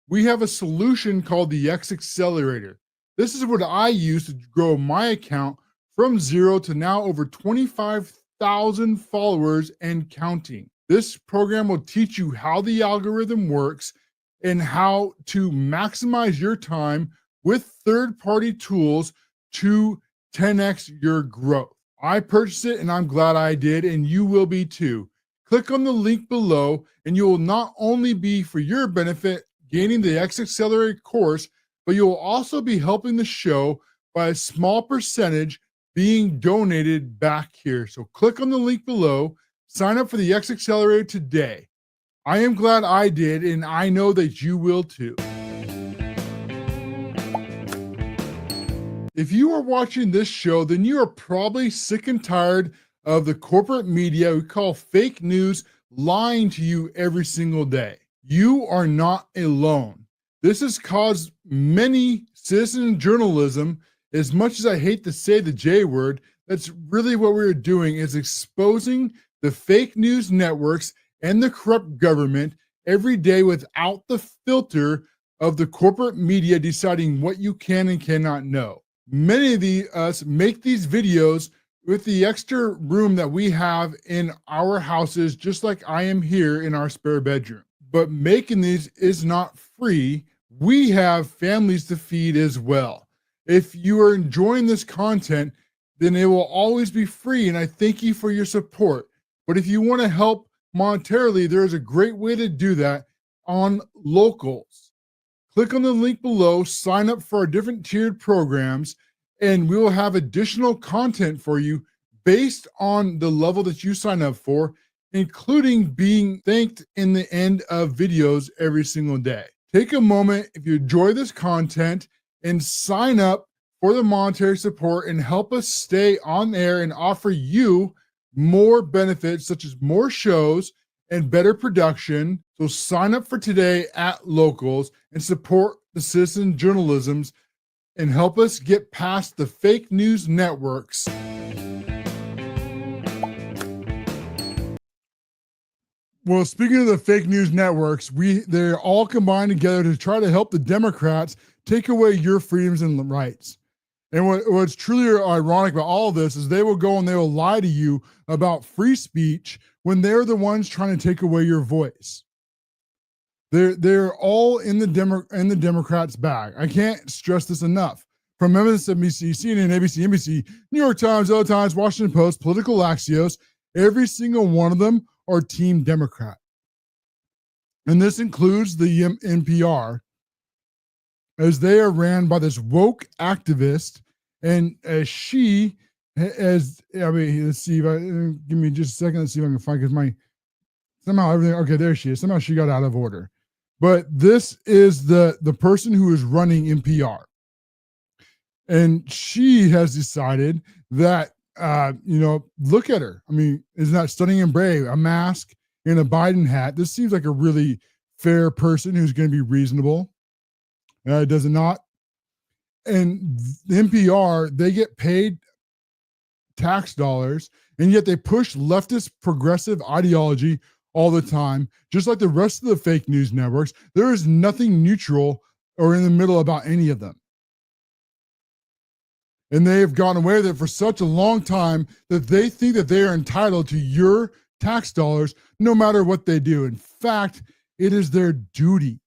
We have a solution called the Accelerator. This is what I use to grow my account from 0 to now over 25,000 followers and counting. This program will teach you how the algorithm works and how to maximize your time with third-party tools to 10x your growth. I purchased it and I'm glad I did, and you will be too. Click on the link below and you will not only be for your benefit gaining the Accelerator course, but you will also be helping the show by a small percentage being donated back here. So click on the link below, sign up for the Accelerator today. I am glad I did, and I know that you will too. If you are watching this show, then you are probably sick and tired of the corporate media we call fake news lying to you every single day. You are not alone. This has caused many citizen journalism, as much as I hate to say the J word, that's really what we're doing, is exposing the fake news networks and the corrupt government every day without the filter of the corporate media deciding what you can and cannot know. Many of us make these videos with the extra room that we have in our houses, just like I am here in our spare bedroom. But making these is not free. We have families to feed as well. If you are enjoying this content, then it will always be free, and I thank you for your support. But if you want to help monetarily, there is a great way to do that on Locals. Click on the link below, sign up for our different tiered programs, and we will have additional content for you based on the level that you sign up for, including being thanked in the end of videos every single day. Take a moment, if you enjoy this content, and sign up for the monetary support and help us stay on air and offer you more benefits, such as more shows and better production. So sign up for today at Locals and support the citizen journalisms and help us get past the fake news networks. Well, speaking of the fake news networks, they're all combined together to try to help the Democrats take away your freedoms and rights. And what's truly ironic about all of this is they will go and they will lie to you about free speech when they're the ones trying to take away your voice. They're all in the Democrats' bag. I can't stress this enough. From MSNBC, CNN, ABC, NBC, New York Times, LA Times, Washington Post, Political Axios, every single one of them are Team Democrat. And this includes the NPR, as they are ran by this woke activist, and let's see if I give me just a second. Let's see if I can find, because somehow everything, okay, there she is. Somehow she got out of order. But this is the person who is running NPR. And she has decided that, look at her. I mean, isn't that stunning and brave? A mask and a Biden hat. This seems like a really fair person who's going to be reasonable. Does it not? And the NPR, they get paid tax dollars, and yet they push leftist progressive ideology all the time, just like the rest of the fake news networks. There is nothing neutral or in the middle about any of them. And they have gotten away with it for such a long time that they think that they are entitled to your tax dollars no matter what they do. In fact, it is their duty.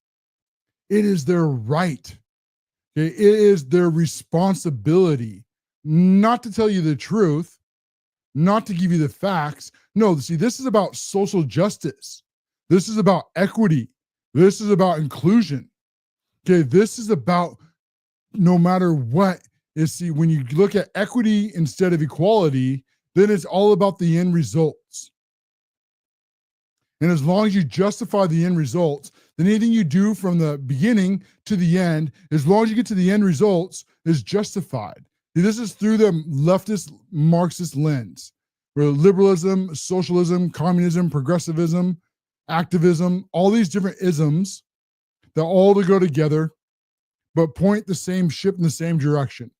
It is their right. Okay? It is their responsibility not to tell you the truth, not to give you the facts. No, see, this is about social justice. This is about equity. This is about inclusion. Okay, this is about no matter what. See, when you look at equity instead of equality, then it's all about the end results. And as long as you justify the end results, then anything you do from the beginning to the end, as long as you get to the end results, is justified. This is through the leftist Marxist lens, where liberalism, socialism, communism, progressivism, activism, all these different isms that all to go together, but point the same ship in the same direction.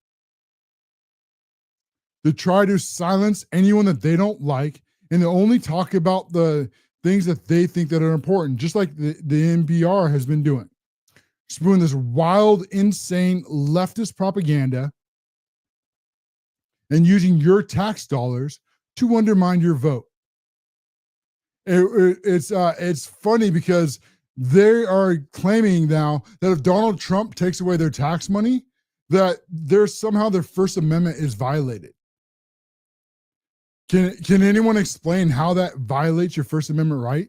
To try to silence anyone that they don't like, and to only talk about the things that they think that are important, just like the NPR has been doing. Spewing this wild, insane leftist propaganda and using your tax dollars to undermine your vote. It's funny because they are claiming now that if Donald Trump takes away their tax money, that there's somehow their First Amendment is violated. Can anyone explain how that violates your First Amendment right?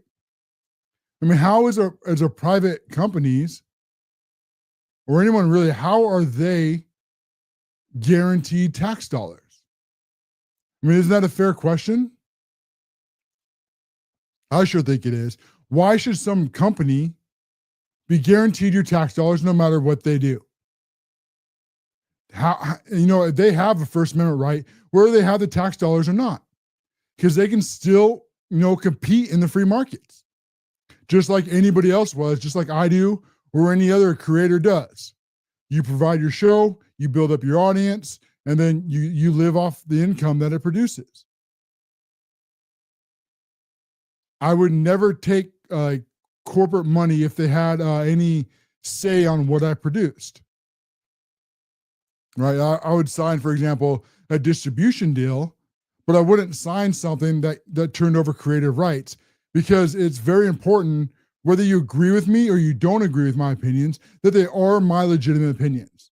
I mean, how is a private companies or anyone really, how are they guaranteed tax dollars? I mean, isn't that a fair question? I sure think it is. Why should some company be guaranteed your tax dollars no matter what they do? How, they have a First Amendment right, whether they have the tax dollars or not, because they can still, compete in the free markets, just like anybody else was, just like I do, or any other creator does. You provide your show, you build up your audience, and then you live off the income that it produces. I would never take corporate money if they had any say on what I produced. Right? I would sign, for example, a distribution deal, but I wouldn't sign something that turned over creative rights, because it's very important, whether you agree with me or you don't agree with my opinions, that they are my legitimate opinions.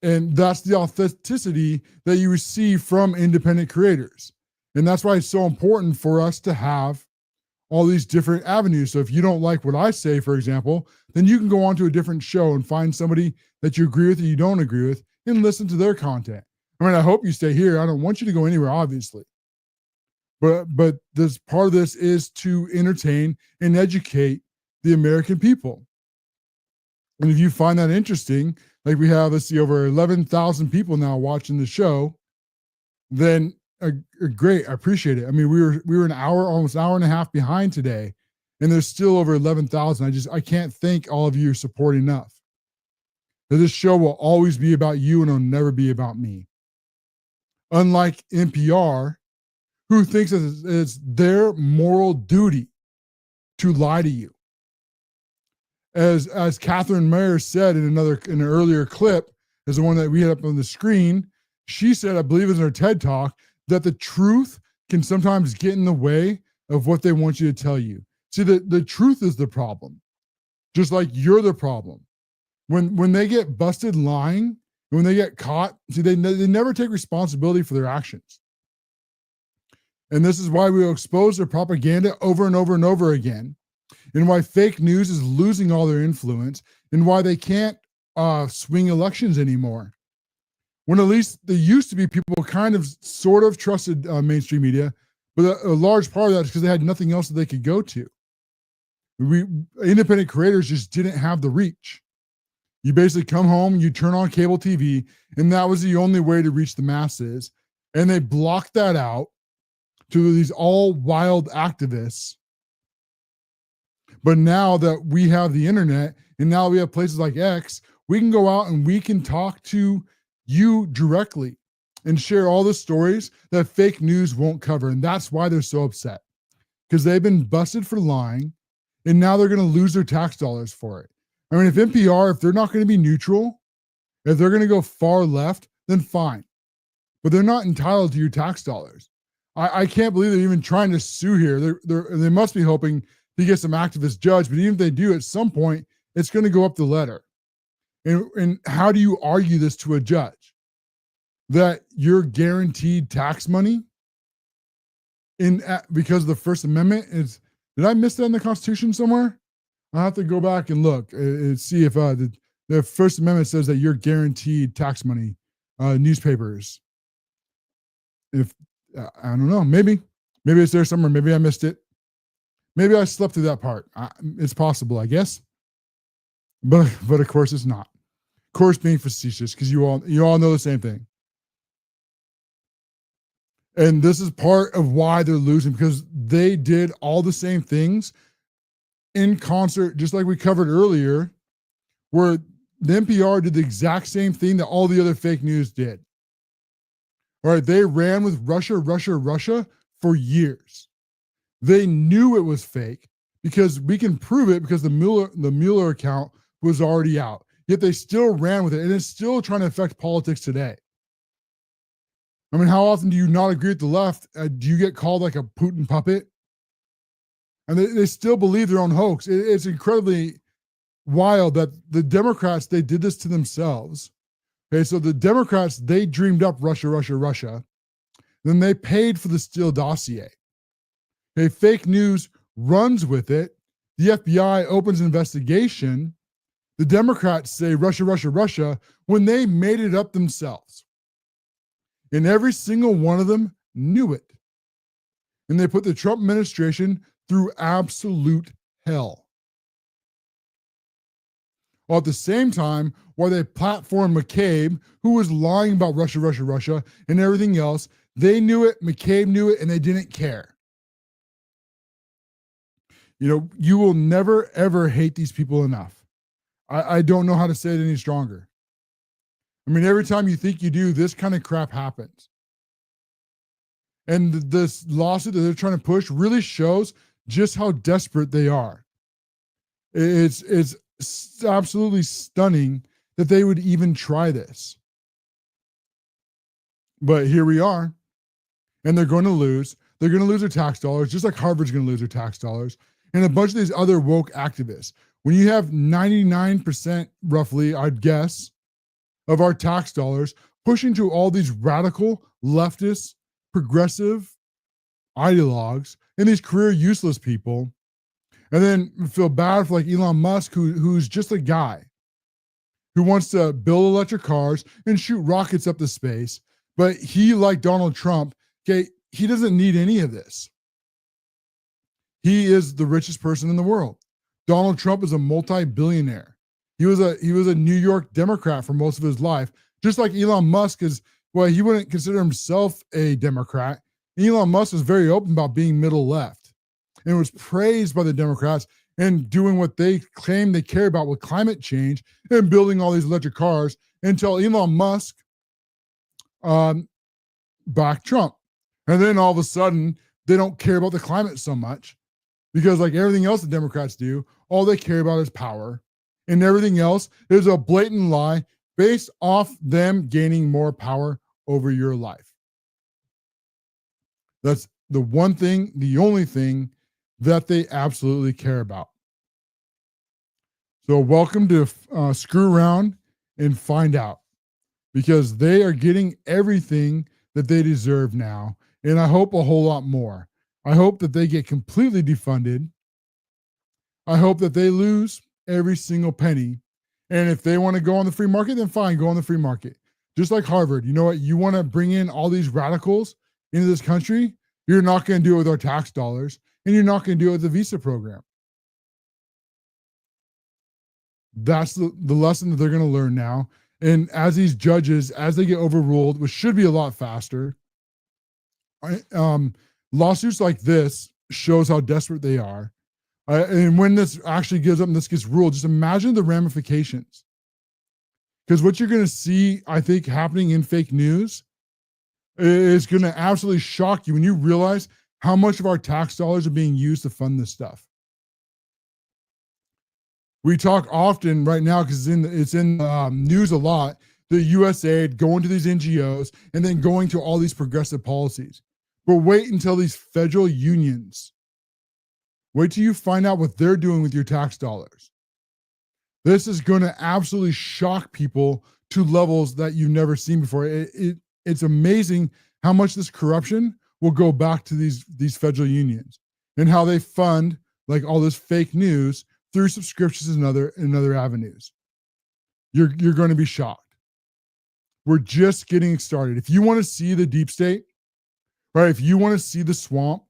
And that's the authenticity that you receive from independent creators. And that's why it's so important for us to have all these different avenues. So if you don't like what I say, for example, then you can go on to a different show and find somebody that you agree with or you don't agree with and listen to their content. I mean, I hope you stay here. I don't want you to go anywhere, obviously. But this part of this is to entertain and educate the American people. And if you find that interesting, like we have, let's see, over 11,000 people now watching the show, then great, I appreciate it. I mean, we were an hour, almost an hour and a half behind today, and there's still over 11,000. I can't thank all of you support enough. This show will always be about you, and it'll never be about me. Unlike NPR, who thinks that it's their moral duty to lie to you. As Catherine Mayer said in an earlier clip, is the one that we had up on the screen, she said, I believe in her TED Talk, that the truth can sometimes get in the way of what they want you to tell you. See, the truth is the problem, just like you're the problem. When they get busted lying, when they get caught, see, they never take responsibility for their actions. And this is why we will expose their propaganda over and over and over again, and why fake news is losing all their influence, and why they can't swing elections anymore. When at least there used to be people kind of sort of trusted mainstream media, but a large part of that is because they had nothing else that they could go to. Independent creators just didn't have the reach. You basically come home, you turn on cable TV, and that was the only way to reach the masses. And they blocked that out to these all wild activists. But now that we have the internet and now we have places like X, we can go out and we can talk to you directly and share all the stories that fake news won't cover. And that's why they're so upset, because they've been busted for lying and now they're going to lose their tax dollars for it. I mean, if NPR, if they're not going to be neutral, if they're going to go far left, then fine. But they're not entitled to your tax dollars. I can't believe they're even trying to sue here. They must be hoping to get some activists judged, but even if they do, at some point, it's going to go up the letter. And how do you argue this to a judge? That you're guaranteed tax money because of the First Amendment is. Did I miss that in the Constitution somewhere? I'll have to go back and look and see if the First Amendment says that you're guaranteed tax money, newspapers. If I don't know, maybe it's there somewhere. Maybe I missed it. Maybe I slept through that part. It's possible, I guess. But of course it's not. Of course, being facetious, because you all know the same thing. And this is part of why they're losing, because they did all the same things in concert, just like we covered earlier, where the NPR did the exact same thing that all the other fake news did. All right, they ran with Russia for years. They knew it was fake because we can prove it because the Mueller account was already out. Yet they still ran with it, and it's still trying to affect politics today. I mean, how often do you not agree with the left? Do you get called like a Putin puppet? And they still believe their own hoax. It's incredibly wild that the Democrats, they did this to themselves. Okay, so the Democrats, they dreamed up Russia. Then they paid for the Steele dossier. Okay, fake news runs with it. The FBI opens an investigation. The Democrats say Russia, when they made it up themselves. And every single one of them knew it. And they put the Trump administration through absolute hell. While at the same time, while they platformed McCabe, who was lying about Russia, and everything else, they knew it, McCabe knew it, and they didn't care. You know, you will never, ever hate these people enough. I don't know how to say it any stronger. I mean, every time you think you do, this kind of crap happens. And this lawsuit that they're trying to push really shows just how desperate they are. It's absolutely stunning that they would even try this. But here we are, and they're going to lose. They're going to lose their tax dollars, just like Harvard's going to lose their tax dollars, and a bunch of these other woke activists. When you have 99%, roughly, I'd guess, of our tax dollars pushing to all these radical, leftist, progressive ideologues and these career useless people, and then feel bad for like Elon Musk, who's just a guy who wants to build electric cars and shoot rockets up to space, but he, like Donald Trump, okay, he doesn't need any of this. He is the richest person in the world. Donald Trump is a multi-billionaire. He was a New York Democrat for most of his life, just like Elon Musk is. Well, he wouldn't consider himself a Democrat. Elon Musk was very open about being middle left and was praised by the Democrats and doing what they claim they care about with climate change and building all these electric cars until Elon Musk backed Trump. And then all of a sudden, they don't care about the climate so much because, like everything else the Democrats do, all they care about is power. And everything else is a blatant lie based off them gaining more power over your life. That's the one thing, the only thing that they absolutely care about. So welcome to Screw Around and Find Out, because they are getting everything that they deserve now. And I hope a whole lot more. I hope that they get completely defunded. I hope that they lose every single penny. And if they want to go on the free market, then fine, go on the free market. Just like Harvard. You know what? You want to bring in all these radicals into this country? You're not going to do it with our tax dollars, and you're not going to do it with the visa program. That's the lesson that they're going to learn now. And as these judges, as they get overruled, which should be a lot faster, lawsuits like this shows how desperate they are. And when this actually gives up and this gets ruled, just imagine the ramifications. Because what you're going to see, I think, happening in fake news is going to absolutely shock you when you realize how much of our tax dollars are being used to fund this stuff. We talk often right now because it's in news a lot, the USAID going to these NGOs and then going to all these progressive policies. But wait until these federal unions. Wait till you find out what they're doing with your tax dollars. This is going to absolutely shock people to levels that you've never seen before. It's amazing how much this corruption will go back to these federal unions and how they fund like all this fake news through subscriptions and other avenues. You're going to be shocked. We're just getting started. If you want to see the deep state, right? If you want to see the swamp,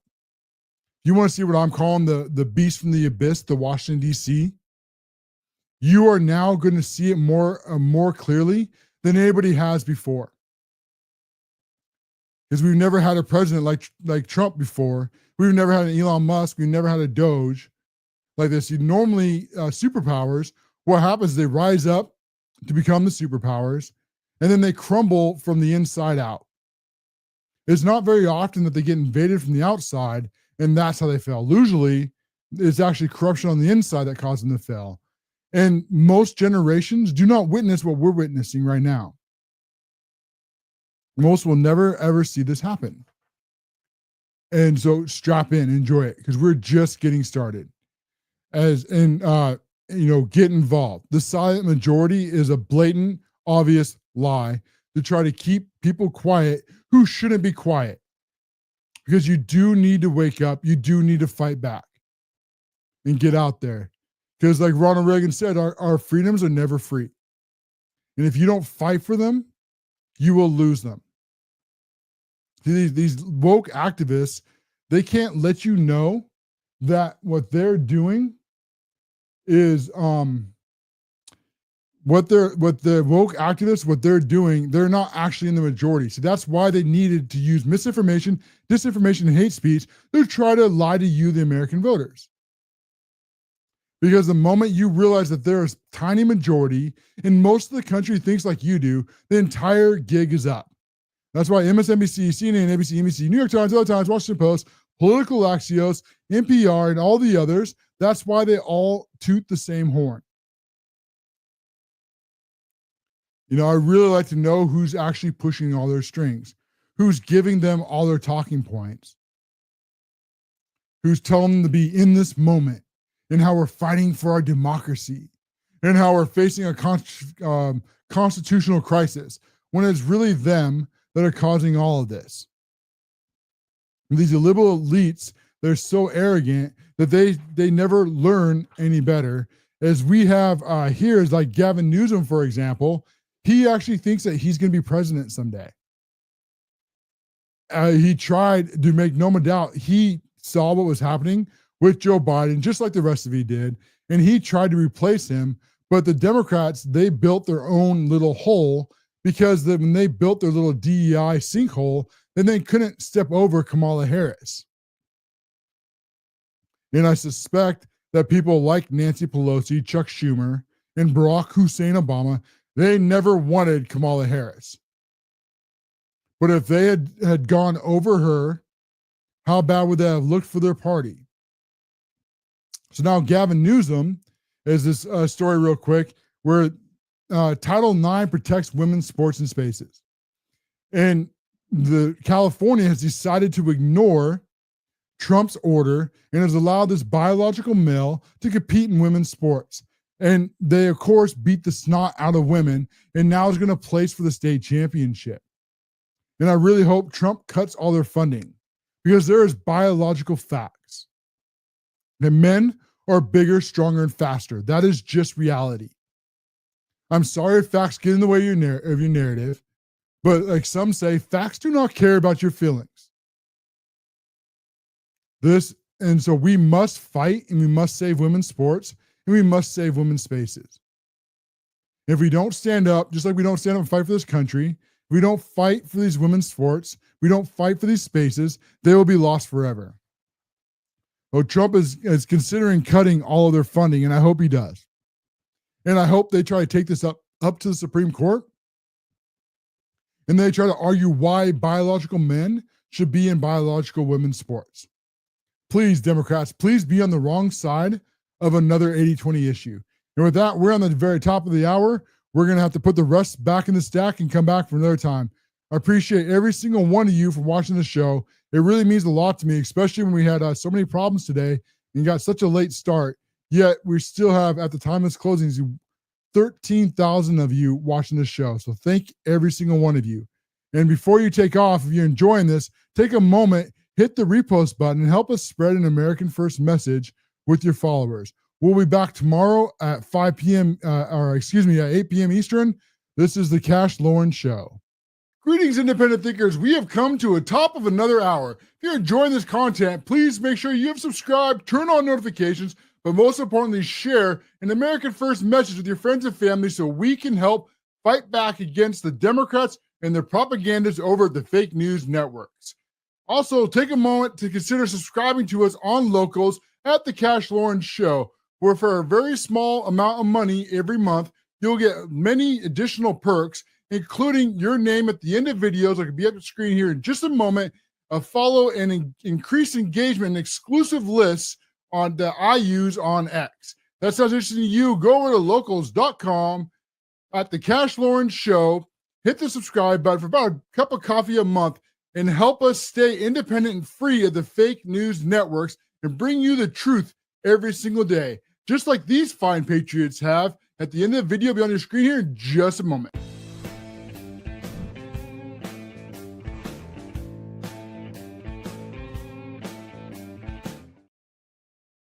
you want to see what I'm calling the beast from the abyss, the Washington, D.C., you are now going to see it more clearly than anybody has before. Because we've never had a president like Trump before. We've never had an Elon Musk. We've never had a Doge like this. You normally, superpowers, what happens is they rise up to become the superpowers, and then they crumble from the inside out. It's not very often that they get invaded from the outside, and that's how they fail. Usually, it's actually corruption on the inside that causes them to fail. And most generations do not witness what we're witnessing right now. Most will never, ever see this happen. And so strap in, enjoy it, because we're just getting started. Get involved. The silent majority is a blatant, obvious lie to try to keep people quiet who shouldn't be quiet. Because you do need to wake up. You do need to fight back and get out there. Because like Ronald Reagan said, our freedoms are never free. And if you don't fight for them, you will lose them. These woke activists, they can't let you know that what they're doing is what the woke activists, what they're doing, they're not actually in the majority. So that's why they needed to use misinformation, disinformation, and hate speech to try to lie to you, the American voters. Because the moment you realize that there's a tiny majority and most of the country thinks like you do, the entire gig is up. That's why MSNBC, CNN, ABC, NBC, New York Times, LA Times, Washington Post, Political Axios, NPR, and all the others, that's why they all toot the same horn. I really like to know who's actually pushing all their strings, who's giving them all their talking points, who's telling them to be in this moment, and how we're fighting for our democracy, and how we're facing a constitutional crisis, when it's really them that are causing all of this. And these liberal elites, they're so arrogant that they never learn any better. As we have here is like Gavin Newsom, for example. He actually thinks that he's going to be president someday. He tried to make no doubt. He saw what was happening with Joe Biden, just like the rest of you did, and he tried to replace him. But the Democrats, they built their own little hole because when they built their little DEI sinkhole, then they couldn't step over Kamala Harris. And I suspect that people like Nancy Pelosi, Chuck Schumer, and Barack Hussein Obama, they never wanted Kamala Harris. But if they had gone over her, how bad would that have looked for their party? So now Gavin Newsom is this story real quick where Title IX protects women's sports and spaces. And California has decided to ignore Trump's order and has allowed this biological male to compete in women's sports. And they, of course, beat the snot out of women and now is going to place for the state championship. And I really hope Trump cuts all their funding because there is biological facts that men are bigger, stronger, and faster. That is just reality. I'm sorry if facts get in the way of your narrative, but like some say, facts do not care about your feelings. And so we must fight and we must save women's sports and we must save women's spaces. If we don't stand up, just like we don't stand up and fight for this country, we don't fight for these women's sports, we don't fight for these spaces, they will be lost forever. Well, Trump is considering cutting all of their funding, and I hope he does. And I hope they try to take this up to the Supreme Court, and they try to argue why biological men should be in biological women's sports. Please, Democrats, please be on the wrong side of another 80-20 issue. And with that, we're on the very top of the hour. We're going to have to put the rest back in the stack and come back for another time. I appreciate every single one of you for watching the show. It really means a lot to me, especially when we had so many problems today and got such a late start. Yet we still have, at the time of this closing, 13,000 of you watching this show. So thank every single one of you. And before you take off, if you're enjoying this, take a moment, hit the repost button, and help us spread an American First message with your followers. We'll be back tomorrow at 5 p.m. At 8 p.m. Eastern. This is the Cash Loren Show. Greetings, independent thinkers. We have come to a top of another hour. If you're enjoying this content, please make sure you have subscribed, turn on notifications, but most importantly, share an American First message with your friends and family so we can help fight back against the Democrats and their propagandists over at the fake news networks. Also, take a moment to consider subscribing to us on Locals at the Cash Loren Show, where for a very small amount of money every month, you'll get many additional perks, including your name at the end of videos. I could be up the screen here in just a moment. A follow and increase engagement and exclusive lists on that I use on X. That sounds interesting to you. Go over to locals.com at the Cash Loren Show. Hit the subscribe button for about a cup of coffee a month and help us stay independent and free of the fake news networks and bring you the truth every single day, just like these fine patriots have at the end of the video. Be on your screen here in just a moment.